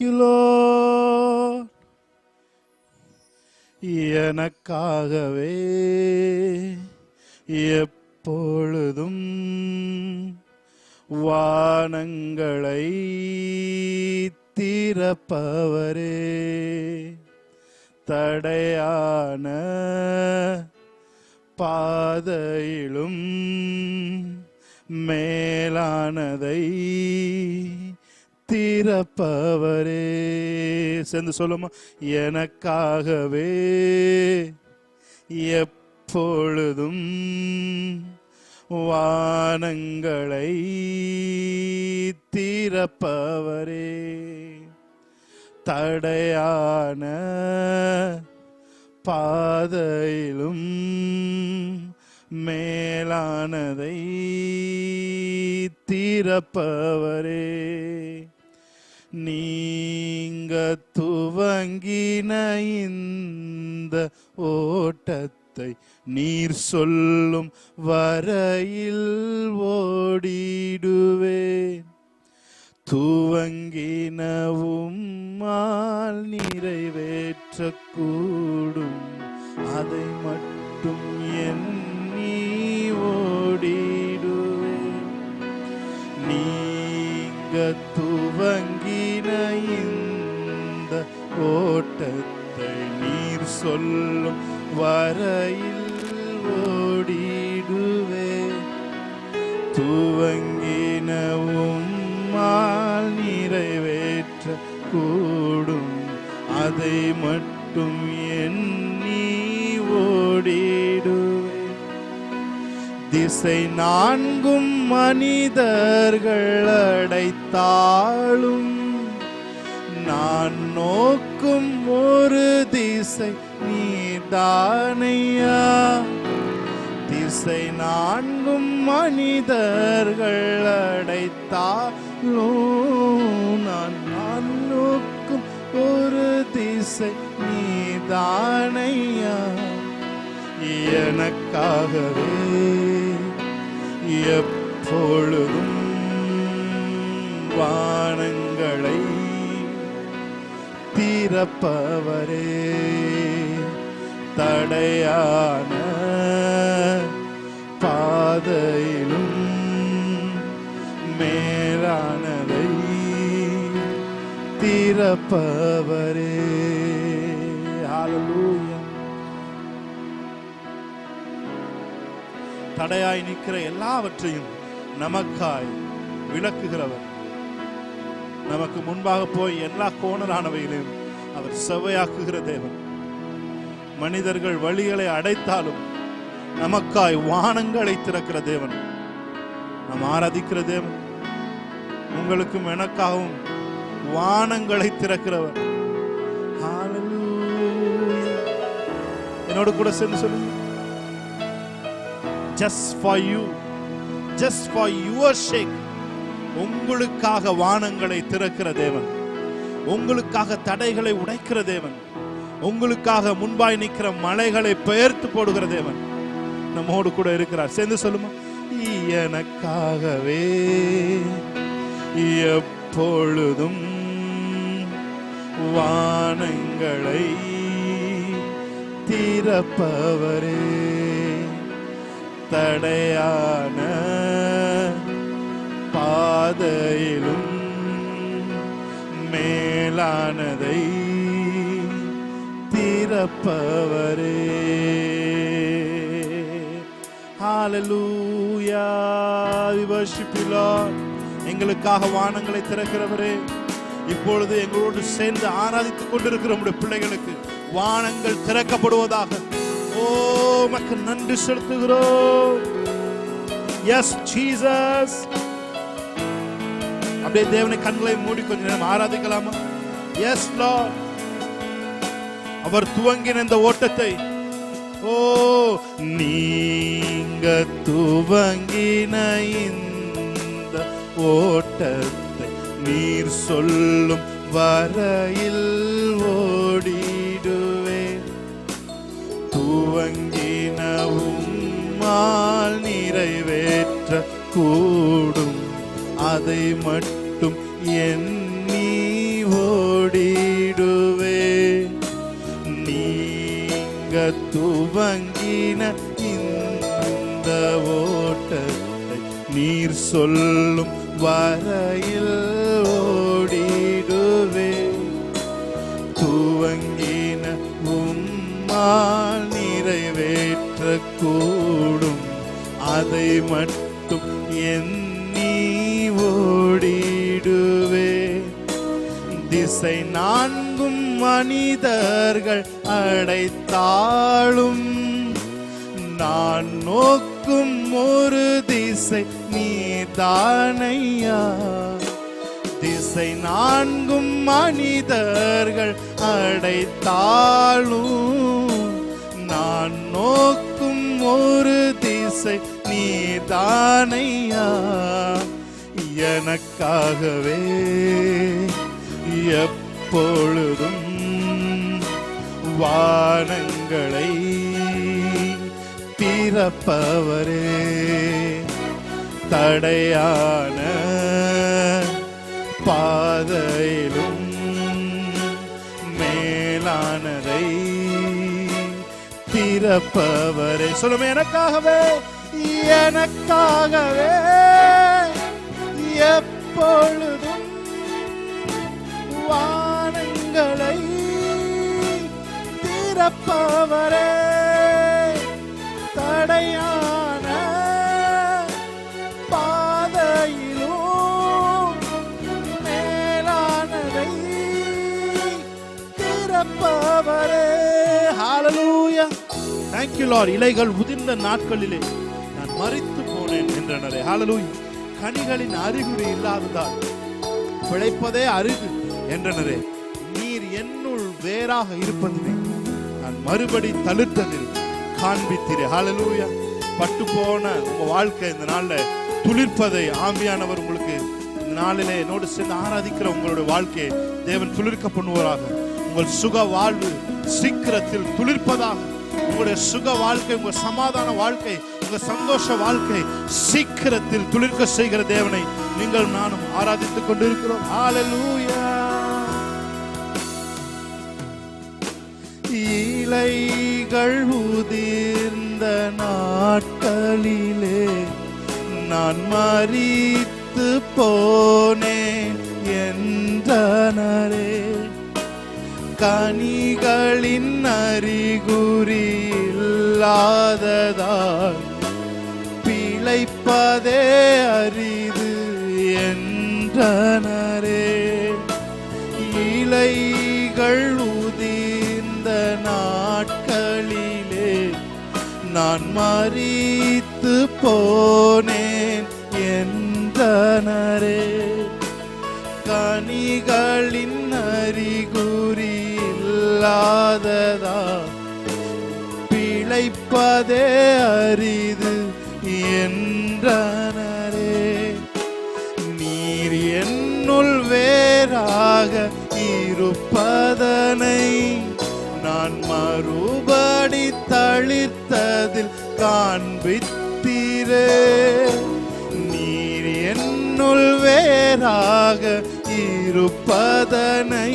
you, Lord. எனக்காகவே எப்பொழுதும் வானங்களை திறப்பவரே, தடையான பாதையிலும் மேலானதை திறப்பவரே. சேர்ந்து சொல்லுமா, எனக்காகவே எப்பொழுதும் வானங்களை திறப்பவரே, தடையான பாதையிலும் மேலானதை திறப்பவரே. நீங்க துவங்கின இந்த ஓட்டத்தை நீர் சொல்லும் வரையில் ஓடிடுவேன். துவங்கினவும்மால் நிறைவேற்றக்கூடும், அதை மட்டும் எண்ணி ஓடிடுவேன். நீங்க துவங்கின இந்த ஓட்டத்தை நீர் சொல்லும் வரையில் ஓடிடுவேன். துவங்கினவும்மால் நிறைவேற்ற கூடும், அதை மட்டும் எண்ணி ஓடிடுவேன். திசை நான்கும் மனிதர்கள் அடைத்தாலும் நான் நோக்கும் ஒரு திசை நீதானையா. திசை நான்கும் மனிதர்கள் அடைத்தாலும் நான் நோக்கும் ஒரு திசை நீதானையா. எனக்காகவே எப்பொழுதும் வானங்களை திறப்பவரே, தடையான பாதையிலும் மேலானதை திறப்பவரே. ஹல்லேலூயா. தடையாய் நிற்கிற எல்லாவற்றையும் நமக்காய் விளக்குகிறவர், நமக்கு முன்பாக போய் எல்லா கோணலானவைகளையும் அவர் செவ்வையாக்குகிற தேவன். மனிதர்கள் வழிகளை அடைத்தாலும் நமக்காய் வானங்களை திறக்கிற தேவன் நாம் ஆராதிக்கிற தேவன். உங்களுக்கும் எனக்காகவும் வானங்களை திறக்கிறவர். ஹல்லேலூயா. என்னோடு கூட சேர்ந்து சொல்லுங்க, just for you, just for your sake. உங்களுக்காக வானங்களை திறக்கிற தேவன், உங்களுக்காக தடைகளை உடைக்கிற தேவன், உங்களுக்காக முன்பாய் நிற்கிற மலைகளை பெயர்த்து போடுகிற தேவன் நம்மோடு கூட இருக்கிறார். சேர்ந்து சொல்லுமா, எனக்காகவே எப்பொழுதும் வானங்களை திறப்பவரே, தடையான பாதையிலும் மேலானதை திறப்பவரே. ஹல்லேலூயா. We worship you, Lord. எங்களுக்காக வானங்களை திறக்கிறவரே, இப்பொழுது எங்களோடு சேர்ந்து ஆராதித்துக் கொண்டிருக்கிற உம்முடைய பிள்ளைகளுக்கு வானங்கள் திறக்கப்படுவதாக. ஓ, உமக்கு நன்றி செலுத்துகிறோம். S Jesus. அப்படியே தேவனை கண்களை மூடி கொஞ்ச நேரம் ஆராதிக்கலாமா? S Lord. அவர் துவங்கின இந்த ஓட்டத்தை, ஓ, நீங்க துவங்கின இந்த ஓட்டத்தை நீர் சொல்லும் வரையில் ஓடிடுவேன். துவங்கினவும்மால் நிறைவேற்ற கூடும், அதை மட்டும் எண்ணி ஓ ஓடிடுவே. நீங்க துவங்கின இந்த ஓட்டத்தை நீர் சொல்லும் வரையில் ஓடிடுவே. துவங்கின உம்மால் நிறைவேற்ற கூடும், அதை மட்டும் எண்ணி ஓடிடுவே. திசை நான்கும் மனிதர்கள் அடைத்தாளும், நான் நோக்கும் ஒரு திசை நீதானையா. திசை நான்கும் மனிதர்கள் அடைத்தாளும், நான் நோக்கும் ஒரு திசை நீதானையா. எனக்காகவே எப்பொழுதும் வானங்களை திறப்பவரே, தடையான பாதையிலும் மேலானதை திறப்பவரே. சொல்லுமே, எனக்காகவே எனக்காகவே எப்பொழுதும் வானங்களை திறப்பவரே, தடையான பாதையிலும் மேலானதை திறப்பவரே. ஹalleluya. Thank you Lord. இலைகள் உதிர்ந்த நாட்களிலே நான் மரித்து போனேன் என்றனரே. ஹalleluya. கனிகளின் அறிகுறி இல்லாததால் பிழைப்பதே அரிது என்றனரே. நீர் என்னுள் வேறாக இருப்பதிலே நான் மறுபடி தளிர்த்ததில் காண்பித்தீரே. ஹalleluya. பட்டு போன உங்க வாழ்க்கை இந்த நாள்ல துளிர்ப்பதை ஆவியானவர் உங்களுக்கு இந்த நாளிலே என்னோடு சேர்ந்து ஆராதிக்கிற உங்களுடைய வாழ்க்கையை தேவன் துளிர்க்க பண்ணுவாராக. உங்கள் சுக வாழ்வு சீக்கிரத்தில் துளிர்ப்பதாக. உங்களுடைய சுக வாழ்க்கை, உங்க சமாதான வாழ்க்கை, உங்க சந்தோஷ வாழ்க்கை சீக்கிரத்தில் துளிர்க்க செய்கிற தேவனை நீங்கள் நானும் ஆராதித்துக் கொண்டிருக்கிறோம். ஹalleluya. இலைகள் உதிர்ந்த நாட்களிலே நான் மரித்து போனேன் என்றனரே. கனிகளின் அறிகுறி இல்லாததால் பிழைப்பதே அரிது என்றனரே. இலைகள் உதிர்ந்த நாட்களிலே நான் மரித்து போனேன் என்றனரே. கனிகளின் அறிகுறி இல்லாததால் பிழைப்பதே அரிது என்றனரே. நீர் என்னுள் வேறாக இருப்பதனை நான் மறுபடி தளிர்த்ததில் காண்பித்தீரே. நீர் என்னுள் வேறாக இருப்பதனை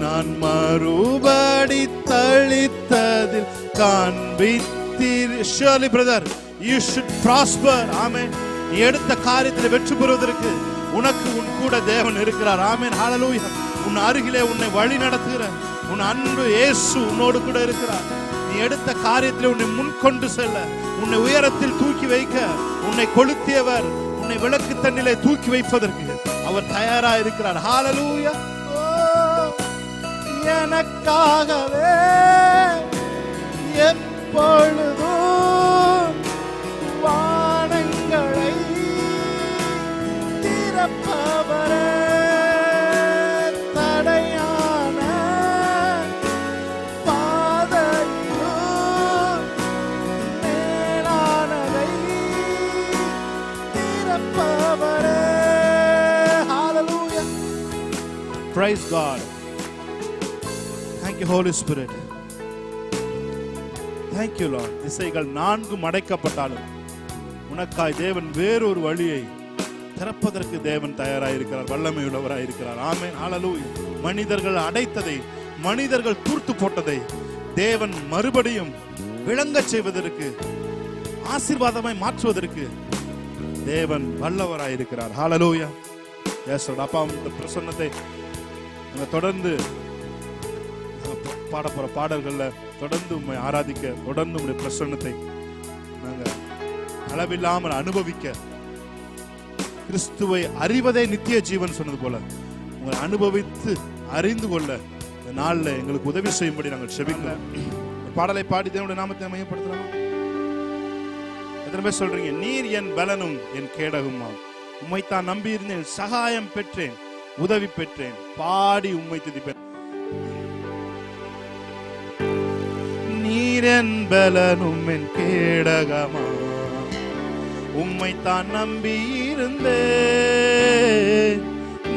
நான் மறுபடி தளிர்த்ததில் காண்பித்தீர். Surely brother, you should prosper. ஆமென். நீ எடுத்த காரியத்தில் வெற்றி பெறுவதற்கு உனக்கு உன் கூட தேவன் இருக்கிறார். ஆமென். ஹalleluya. உன் அருகிலே உன்னை வழி நடத்துகிற உன் அன்பு இயேசு உன்னோடு கூட இருக்கிறார். நீ எடுத்த காரியத்தில் உன்னை முன்கொண்டு செல்ல, உன்னை உயரத்தில் தூக்கி வைக்க, உன்னை கொளுத்தியவர் உன்னை விளக்கு தண்ணிலே தூக்கி வைப்பதற்கு அவர் தயாரா இருக்கிறார். ஹalleluya. எனக்காகவே எப்பொழுதும் வானங்களை திறப்பவரே, தடையான பாதையிலும் மேலானதை திறப்பவரே. Hallelujah. Praise God. Thank you Holy Spirit. Thank you Lord. திசைகள் நான்கு அடைக்கப்பட்டாலும் உனக்காய் தேவன் வேறொரு வழியை திறப்பதற்கு தேவன் தயாராயிருக்கிறார், வல்லமையுள்ளவராயிருக்கிறார். ஆமென், ஹல்லேலூயா. மனிதர்கள் அடைத்ததை, மனிதர்கள் தூர்த்து போட்டதை தேவன் மறுபடியும் விளங்க செய்வதற்கு, ஆசீர்வாதமாய் மாற்றுவதற்கு தேவன் வல்லவராயிருக்கிறார். ஹல்லேலூயா. எஸ் அப்பா, இந்த பிரசன்னத்தை தொடர்ந்து பாட போற பாடல்கள்ல தொடர்ந்து உம்மை ஆராதிக்க, தொடர்ந்து உம்முடைய பிரசன்னத்தை நாங்க அளவில்லாமல் அனுபவிக்க, கிறிஸ்துவை அறிவதே நித்திய ஜீவன் சொன்னது போல உங்களை அனுபவித்து அறிந்து கொள்ள இந்த நாள்ல எங்களுக்கு உதவி செய்யும்படி நாங்கள் செபிக்கிறோம். பாடலை பாடி தேவனுடைய நாமத்தை மையப்படுத்தலாம். எத்தனை பேர் சொல்றீங்க, நீர் என் பலனும் என் கேடகுமா, உம்மைத்தான் நம்பி இருந்தேன், சகாயம் பெற்றேன், உதவி பெற்றேன், பாடி உம்மை துதிப்பேன். நீர் என் பலனும் என் கேடகமா, உம்மைத்தான் நம்பி இருந்தேன்.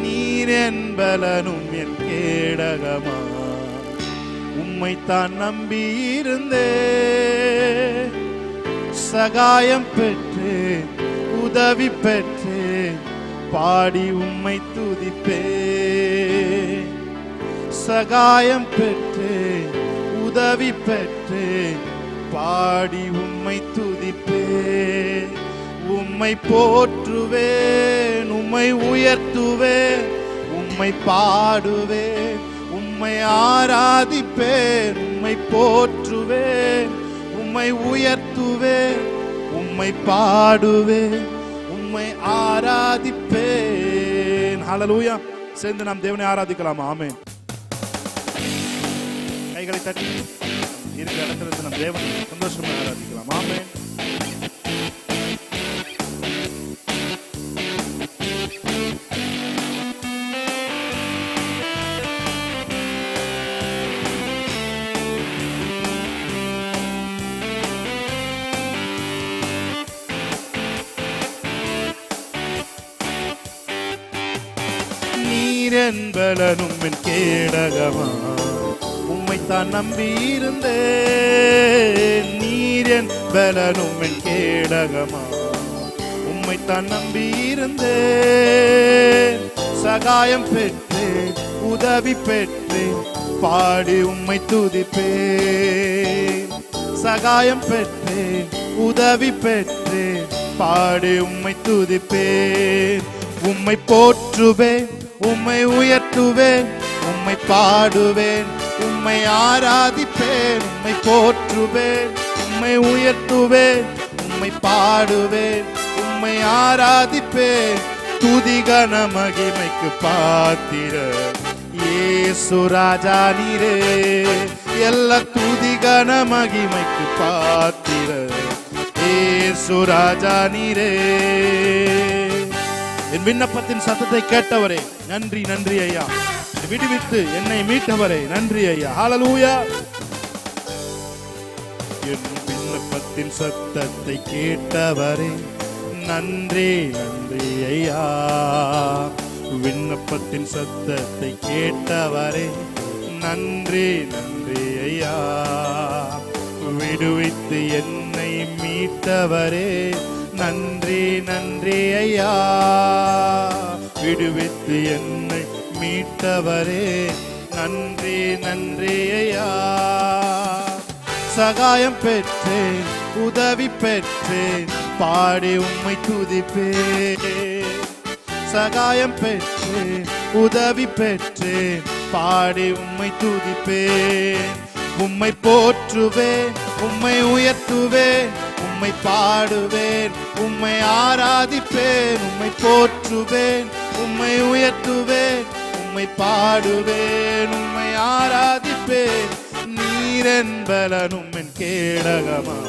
நீர் என் பலனும் என் கேடகமா, உம்மைத்தான் நம்பி இருந்தேன். சகாயம் பெற்றேன், உதவி பெற்றேன், பாடி உம்மை துதிப்பேன். சகாயம் பெற்றேன், உதவி பெற்றேன், பாடி உம்மை துதிப்பேன். உம்மை போற்றுவேன், உம்மை உயர்த்துவேன், உம்மை பாடுவேன், உம்மை ஆராதிப்பேன். உம்மை போற்றுவேன், உம்மை உயர்த்துவேன், உம்மை பாடுவேன், உம்மை ஆராதிப்பேன். ஹல்லேலூயா. சேர்ந்து நாம் தேவனை ஆராதிக்கலாம். ஆமென். கைகளை தட்டி இருக்கிற இடத்துல இருந்து நம் தேவனை சந்தோஷமா ஆராதிக்கலாம். ஆமென். நீர் என் பலனும் என் கேடகமா, உம்மைத்தான் நம்பி இருந்தேன். நீர் என் பலனும் என் கேடகமா, உம்மைத்தான் நம்பி இருந்தேன். சகாயம் பெற்றேன், உதவி பெற்றேன், பாடி உம்மை துதிப்பேன். சகாயம் பெற்றேன், உதவி பெற்றேன், பாடி உம்மை துதிப்பேன். உம்மை போற்றுவேன், உம்மை உயர்த்துவேன், உம்மை பாடுவேன், உம்மை ஆராதிப்பேன். உம்மை போற்றுவேன், உம்மை உயர்த்துவேன், உம்மை பாடுவேன், உம்மை ஆராதிப்பேன். துதிகன மகிமைக்கு பாத்திர இயேசு ராஜா நீரே. எல்லா துதிகன மகிமைக்கு பாத்திர இயேசு ராஜா நீரே. என் விண்ணப்பத்தின் சத்தத்தை கேட்டவரே நன்றி, நன்றி ஐயா. விடுவித்து என்னை மீட்டவரே நன்றி ஐயா. ஹல்லேலூயா. என் விண்ணப்பத்தின் சத்தத்தை கேட்டவரே நன்றி, நன்றி ஐயா. விண்ணப்பத்தின் சத்தத்தை கேட்டவரே நன்றி, நன்றி ஐயா. விடுவித்து என்னை மீட்டவரே நன்றி, நன்றி ஐயா. விடுவித்து என்னை மீட்டவரே நன்றி, நன்றி ஐயா. சகாயம் பெற்றேன், உதவி பெற்றேன், பாடி உம்மை துதிப்பேன். சகாயம் பெற்றேன், உதவி பெற்றேன், பாடி உம்மை துதிப்பேன். உம்மை போற்றுவேன், உம்மை உயர்த்துவேன், உம்மை பாடுவேன், உம்மை ஆராதிப்பேன். உம்மை போற்றுவேன், உம்மை உயர்த்துவேன், உம்மை பாடுவேன், உம்மை ஆராதிப்பேன். நீர் என் பலனும் என் கேடகமா,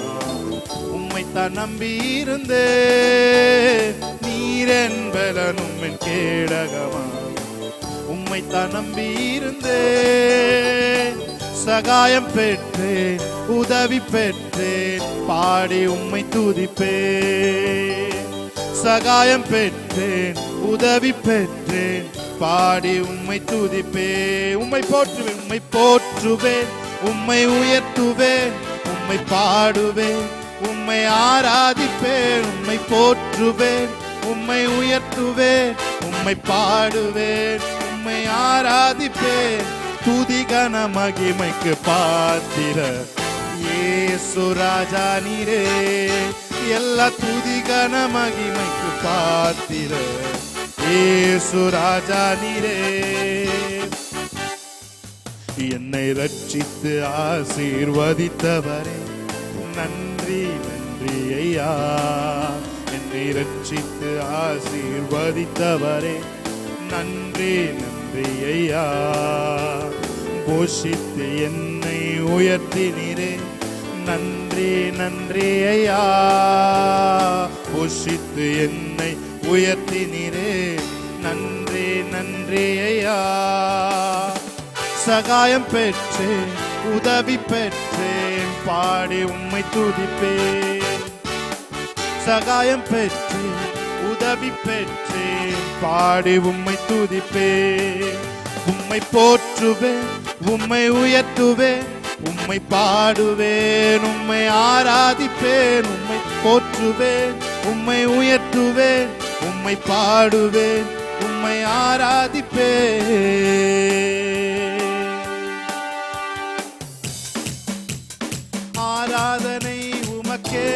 உம்மைத்தான் நம்பி இருந்தேன். நீர் என் பலனும் என் கேடகமா, உம்மைத்தான் நம்பி இருந்தேன். சகாயம் பெற்றேன், உதவி பெற்றேன், பாடி உம்மை துதிப்பேன். சகாயம் பெற்றேன், உதவி பெற்றேன், பாடி உம்மை துதிப்பேன். உம்மை போற்றுவேன், உம்மை போற்றுவேன், உம்மை உயர்த்துவேன், உம்மை பாடுவேன், உம்மை ஆராதிப்பேன். உம்மை போற்றுவேன், உம்மை உயர்த்துவேன், உம்மை பாடுவேன், உம்மை ஆராதிப்பேன். துதி கன மகிமைக்கு பாத்திரர் இயேசு ராஜா நீரே. எல்லா துதி கன மகிமைக்கு பாத்திரர் இயேசு ராஜா நீரே. என்னை ரட்சித்து ஆசீர்வதித்தவரே நன்றி நன்றி ஐயா. என்னை ரட்சித்து ஆசீர்வதித்தவரே நன்றி நன்றி ஐயா. போஷித்து என்னை உயர்த்தினீரே நன்றி நன்றி ஐயா. போஷித்து என்னை உயர்த்தினீரே நன்றி நன்றி ஐயா. சகாயம் பெற்றேன், உதவி பெற்றேன், பாடி உம்மை துதிப்பேன். சகாயம் பெற்றேன், உதவி பெற்றேன், பாடி உம்மை துதிப்பேன். உம்மை போற்றுவேன், உம்மை உயர்த்துவேன், உம்மை பாடுவேன், உம்மை ஆராதிப்பேன். உம்மை போற்றுவேன், உம்மை உயர்த்துவேன், உம்மை பாடுவேன், உம்மை ஆராதிப்பேன். ஆராதனை உமக்கே,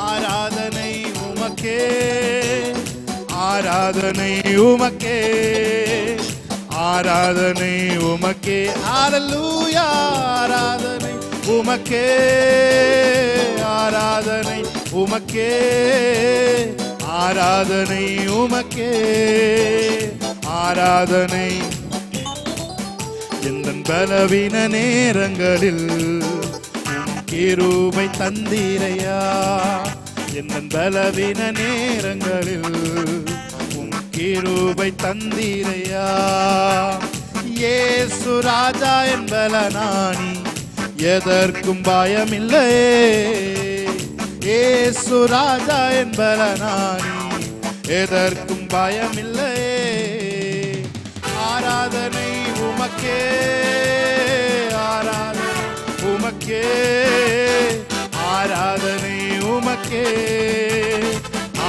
ஆராதனை உமக்கே, ஆராதனை உமக்கே, ஆராதனை உமக்கே. ஹல்லேலூயா. ஆராதனை உமக்கே, ஆராதனை உமக்கே, ஆராதனை உமக்கே, ஆராதனை. எந்தன் பலவீன நேரங்களில் கிருபை தந்தீரையா. எந்தன் பலவீன நேரங்களில் கிருபை தந்தீரையா. இயேசு ராஜா என்பலனானி எதற்கும் பயமில்லையே. இயேசு ராஜா என்பலனானி எதற்கும் பயமில்லையே. ஆராதனை உமக்கே, ஆராதனை உமக்கே, ஆராதனை உமக்கே,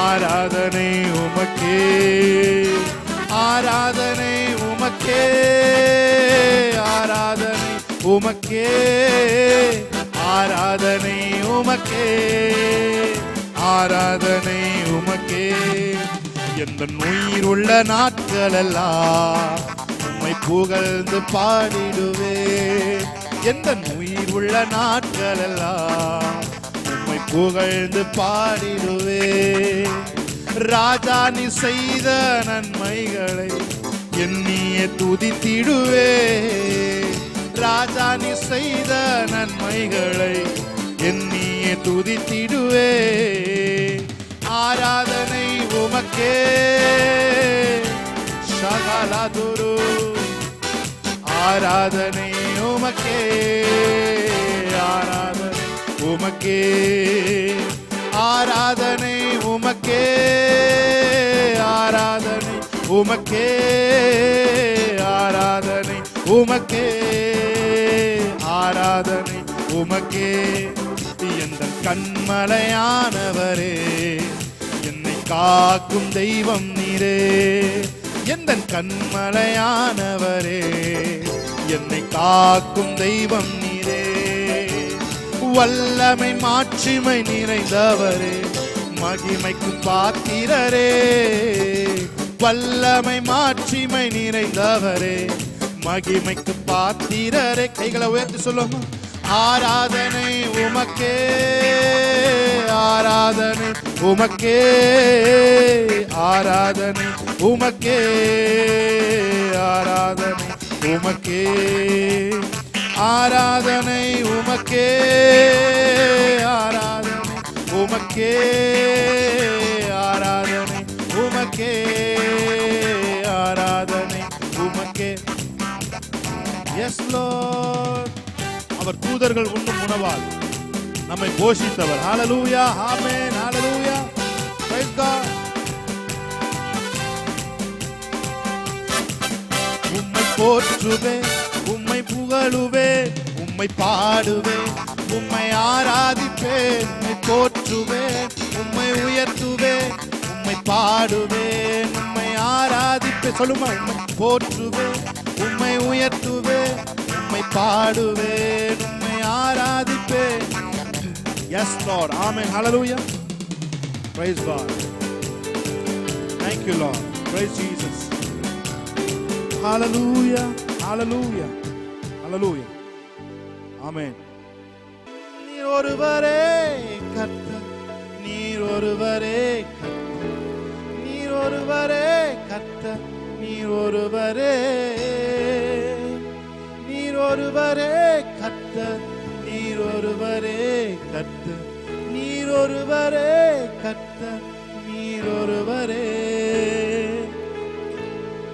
ஆராதனை உமக்கே, ஆராதனை உமக்கே, ஆராதனை உமக்கே, ஆராதனை உமக்கே, ஆராதனை உமக்கே. எந்தன் உயிர் உள்ள நாட்களெல்லாம் உம்மை புகழ்ந்து பாடிடுவேன். எந்தன் உயிர் உள்ள நாட்களெல்லாம் உம்மை புகழ்ந்து பாடிடுவேன். ராஜா நீ செய்த நன்மைகளை எண்ணியே துதித்திடுவே. ராஜா நீ செய்த நன்மைகளை எண்ணியே துதித்திடுவே. ஆராதனை உமக்கே, சகலதுரு. ஆராதனை உமக்கே, ஆராதனை உமக்கே, ஆராதனை உமக்கே, ஆராதனை உமக்கே, ஆராதனை உமக்கே, ஆராதனை உமக்கே. எந்தன் கண்மலையானவரே, என்னை காக்கும் தெய்வம் நீரே. எந்தன் கண்மலையானவரே, என்னை காக்கும் தெய்வம் நீரே. வல்லமை மாட்சிமை நிறைந்தவரே, மகிமைக்கு பாத்திரரே. வல்லமை மாட்சிமை நிறைந்தவரே, மகிமைக்கு பாத்திரரே. கைகளை உயர்த்தி சொல்லுவோம். ஆராதனை உமக்கே, ஆராதனை உமக்கே, ஆராதனை உமக்கே, ஆராதனை உமக்கே, ஆராதனை உமக்கே, ஆராதனை உமக்கே, ஆராதனை உமக்கே, ஆராதனை உமக்கே. S Lord. அவர் தூதர்கள் உண்ணும் உணவால் நம்மை போஷித்தவர். ஹல்லேலூயா, ஆமென், ஹல்லேலூயா, பிரைஸ் காட். உம்மை போற்றுவேன், உம்மை புகழுவேன், உம்மை பாடுவேன், உம்மை ஆராதிப்பேன். உம்மை போற்றுவேன், உம்மை உயர்த்துவேன், பாடுவேன், உம்மை ஆராதிப்பேன். சொல்லுமா, உம்மை போற்றுவேன், உம்மை உயர்த்துவேன், உம்மை பாடுவேன், உம்மை ஆராதிப்பேன். Yes Lord, amen, hallelujah, praise God, thank you Lord, praise Jesus, hallelujah, hallelujah, hallelujah, amen. நீர் ஒருவரே கர்த்தர், நீர் ஒருவரே கர்த்தர், நீர் ஒருவரே கர்த்தர், நீர் ஒருவரே, நீர் ஒருவரே கர்த்தர், நீர் ஒருவரே கர்த்தர், நீர் ஒருவரே கர்த்தர், நீர் ஒருவரே.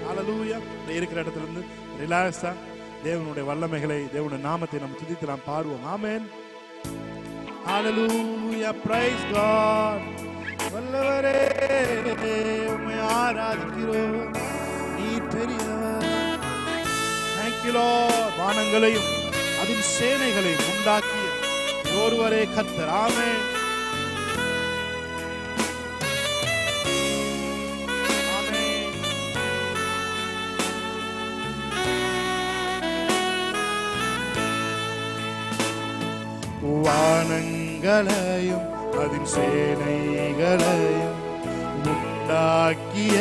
ஹல்லேலூயா. இருக்கிற இடத்துல இருந்து ரிலாக்ஸா தேவனுடைய வல்லமைகளை, தேவனுடைய நாமத்தை நாம் துதித்து நாம் பாடுவோம். ஆமென், ஹல்லேலூயா, பிரைஸ் காட். வல்லவரே உம்மை ஆராதிக்கிறோம், நீர் பெரியவர். Thank you Lord. வானங்களையும் அதின் சேனைகளையும் உண்டாக்கிய ஒருவரே கர்த்தர். ஆமென், ஆமென். வானங்களையும் அதின் சேனைகளையும் உண்டாக்கிய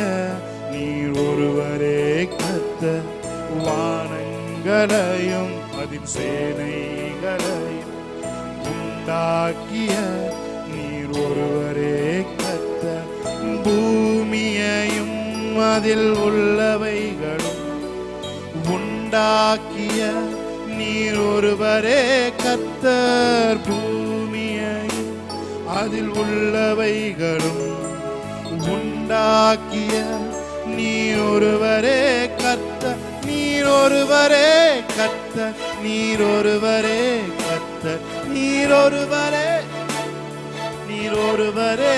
நீர் ஒருவரே கர்த்தர். வானங்களையும் அதின் சேனைகளையும் உண்டாக்கிய நீர் ஒருவரே கர்த்தர். பூமியையும் அதில் உள்ளவைகளும் உண்டாக்கிய நீர் ஒருவரே கர்த்தர். பூமியையும் அதில் உள்ளவைகளும் உண்டாக்கிய நீர் ஒருவரே கர்த்தர். நீர் ஒருவரே கர்த்தர், நீர் ஒருவரே கர்த்தர், நீர் ஒருவரே, நீர் ஒருவரே,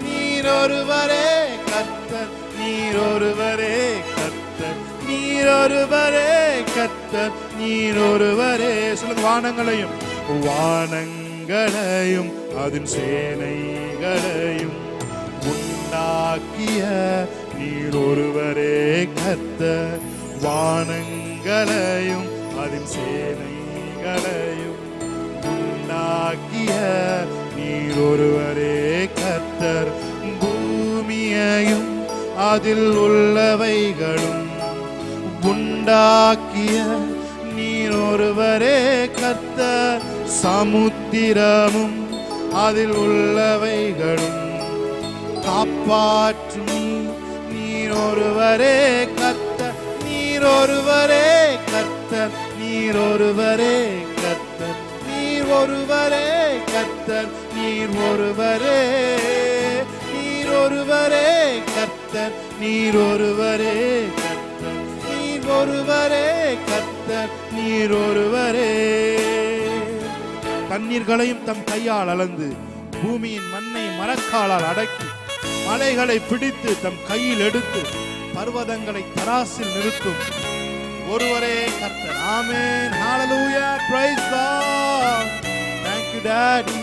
நீர் ஒருவரே கர்த்தர், நீர் ஒருவரே கர்த்தர், நீர் ஒருவரே கர்த்தர், நீர் ஒருவரே. சொல்லுங்க, வானங்களையும் வானங்களையும் அதன் சேனைகளையும் உண்டாக்கிய நீர் ஒருவரே கர்த்தர். வானங்களையும் அதன் சேனைகளையும் உண்டாக்கிய நீர் ஒருவரே கர்த்தர். பூமியையும் அதில் உள்ளவைகளும் உண்டாக்கிய நீர் ஒருவரே கர்த்தர். சமுத்திரமும் அதில் உள்ளவைகளும் காப்பாற்றும் நீர் ஒருவரே கர்த்தர். நீர் ஒருவரே கர்த்தர், நீர் ஒருவரே கர்த்தர், நீர் ஒருவரே கர்த்தர், நீர் ஒருவரே, நீர் ஒருவரே கர்த்தர், நீர் ஒருவரே கர்த்தர், நீர் ஒருவரே கர்த்தர், நீர் ஒருவரே. தண்ணீர்களையும் தம் கையால் அளந்து பூமியின் மண்ணை மரக்காலால் அடக்கி மலைகளை பிடித்து தம் கையில் எடுத்து பர்வதங்களை தராசில் நிறுத்தும் ஒருவரே கர்த்தர். ஆமென், ஹalleluya, praise God. Thank you Daddy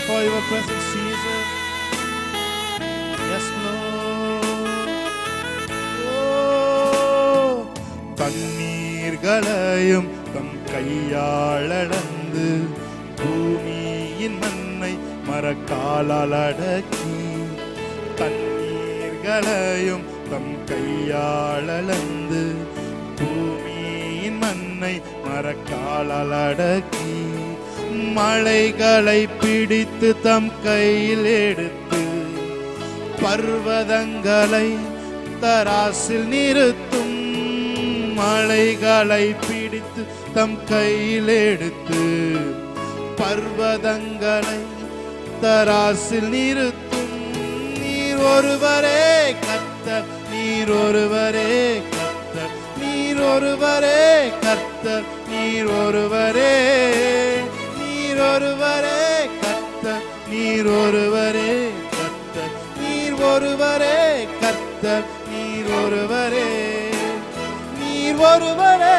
for your presence Jesus. Yes Lord. Oh, தண்ணீர்களையும் தம் கையால் அளந்து பூமியின் மண்ணை மரக்காலால் அடக்கி தண்ணீர்களையும் தம் கையால் அளந்து பூமியின் மண்ணை மரக்காலால் அடக்கி மலைகளை பிடித்து தம் கையில் எடுத்து பர்வதங்களை தராசில் நிறுத்தும். மலைகளை பிடித்து தம் கையில் எடுத்து பர்வதங்களை தராசில் நிறுத்தும். நீர் ஒருவரே கர்த்தர், நீர் ஒருவரே கர்த்தர், நீர் ஒருவரே கர்த்தர், நீர் ஒருவரே, நீர் ஒருவரே கர்த்தர், நீர் ஒருவரே கர்த்தர், நீர் ஒருவரே கர்த்தர், நீர் ஒருவரே, நீர் ஒருவரே